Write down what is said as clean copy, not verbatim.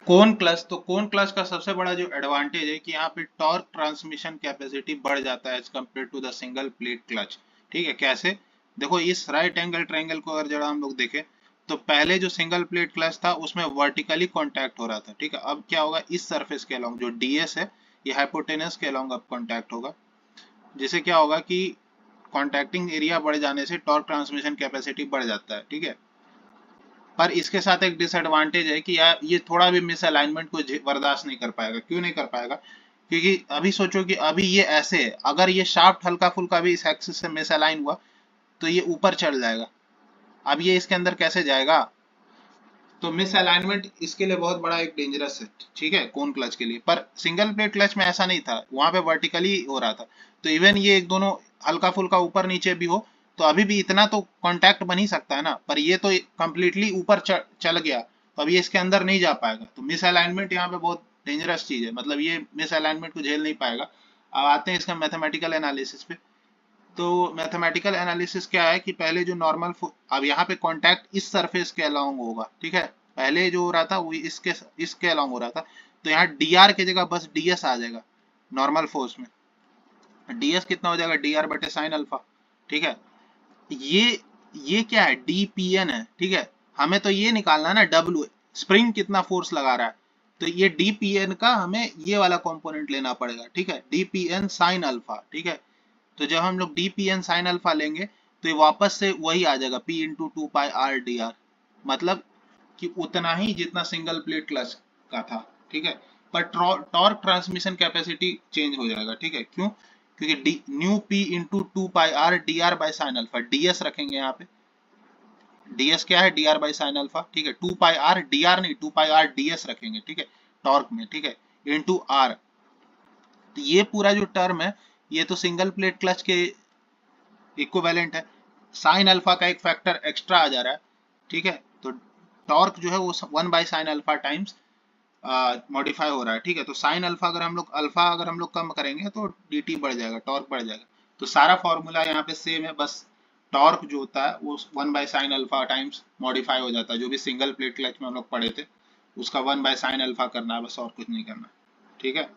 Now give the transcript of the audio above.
कोन clutch का सबसे बड़ा जो एडवांटेज है कि यहाँ पे टॉर्क ट्रांसमिशन कैपेसिटी बढ़ जाता है as compare to the single plate clutch. ठीक है, कैसे? देखो इस राइट एंगल ट्रायंगल को अगर जरा हम लोग देखें तो पहले जो सिंगल प्लेट क्लच था उसमें वर्टिकली कांटेक्ट हो रहा था। ठीक है, अब क्या होगा, इस सरफेस के अलोंग जो डीएस है ये हाइपोटेनस के अलोंग अब कांटेक्ट होगा, जिससे क्या होगा कि कॉन्टैक्टिंग एरिया बढ़ जाने से टॉर्क ट्रांसमिशन कैपेसिटी बढ़ जाता है। ठीक है, पर इसके साथ एक डिसएडवांटेज है कि यार ये थोड़ा भी मिस अलाइनमेंट को बर्दाश्त नहीं कर पाएगा। क्यों नहीं कर पाएगा? क्योंकि अभी सोचो कि अभी ये ऐसे है, अगर ये शाफ्ट हल्का फुल्का भी इस एक्सिस से मिस अलाइन हुआ तो ये ऊपर चढ़ जाएगा। अब ये इसके अंदर कैसे जाएगा? तो मिस अलाइनमेंट इसके लिए बहुत बड़ा एक डेंजरस है। ठीक है, कोन क्लच के लिए। पर सिंगल प्लेट क्लच में ऐसा नहीं था, वहां पे वर्टिकली हो रहा था। तो इवन ये एक दोनों हल्का फुल्का ऊपर नीचे भी हो तो अभी भी इतना तो कांटेक्ट बन ही सकता है ना। पर ये तो कंप्लीटली ऊपर चल गया तो अब ये इसके अंदर नहीं जा पाएगा। तो मिस अलाइनमेंट यहाँ पे बहुत डेंजरस चीज है, मतलब ये मिस अलाइनमेंट को झेल नहीं पाएगा। अब आते हैं इसका मैथमेटिकल एनालिसिस पे। तो मैथमेटिकल एनालिसिस क्या है कि पहले जो नॉर्मल, अब यहाँ पे कांटेक्ट इस सरफेस के अलोंग होगा। ठीक है, पहले जो हो रहा था वो इसके अलोंग हो रहा था। तो यहाँ डीआर की जगह बस डीएस आ जाएगा नॉर्मल फोर्स में। डीएस कितना हो जाएगा, डीआर बटे साइन अल्फा। ठीक है, ये ये क्या है, डीपीएन है। ठीक है, हमें तो ये निकालना है ना, डब्ल्यू स्प्रिंग कितना फोर्स लगा रहा है। तो ये डीपीएन का हमें ये वाला कंपोनेंट लेना पड़ेगा। ठीक है, डीपीएन साइन अल्फा। ठीक है, तो जब हम लोग dpn sin अल्फा लेंगे तो ये वापस से वही आ जाएगा p इंटू टू पाई आर डी आर, मतलब कि उतना ही जितना सिंगल प्लेट क्लच का था। ठीक है, पर टॉर्क ट्रांसमिशन कैपेसिटी चेंज हो जाएगा। ठीक है, क्यों? क्योंकि new p into two pi R D R by sine alpha, ds रखेंगे यहाँ पे। ds क्या है, dr बाई साइन अल्फा। ठीक है, टू पाई आर dr नहीं, टू पाई आर ds रखेंगे। ठीक है, टॉर्क में। ठीक है, इंटू आर। तो ये पूरा जो टर्म है ये तो सिंगल प्लेट क्लच के इक्विवेलेंट है। साइन अल्फा का एक फैक्टर एक्स्ट्रा आ जा रहा है। ठीक है, तो टॉर्क जो है वो 1/sin अल्फा टाइम्स मॉडिफाई हो रहा है। ठीक है, तो साइन अल्फा अगर हम लोग कम करेंगे तो dt बढ़ जाएगा, टॉर्क बढ़ जाएगा। तो सारा फॉर्मूला यहाँ पे सेम है, बस टॉर्क जो होता है वो 1/sin अल्फा टाइम्स मॉडिफाई हो जाता है। जो भी सिंगल प्लेट क्लच में हम लोग पढ़े थे उसका 1/sin अल्फा करना है बस, और कुछ नहीं करना। ठीक है,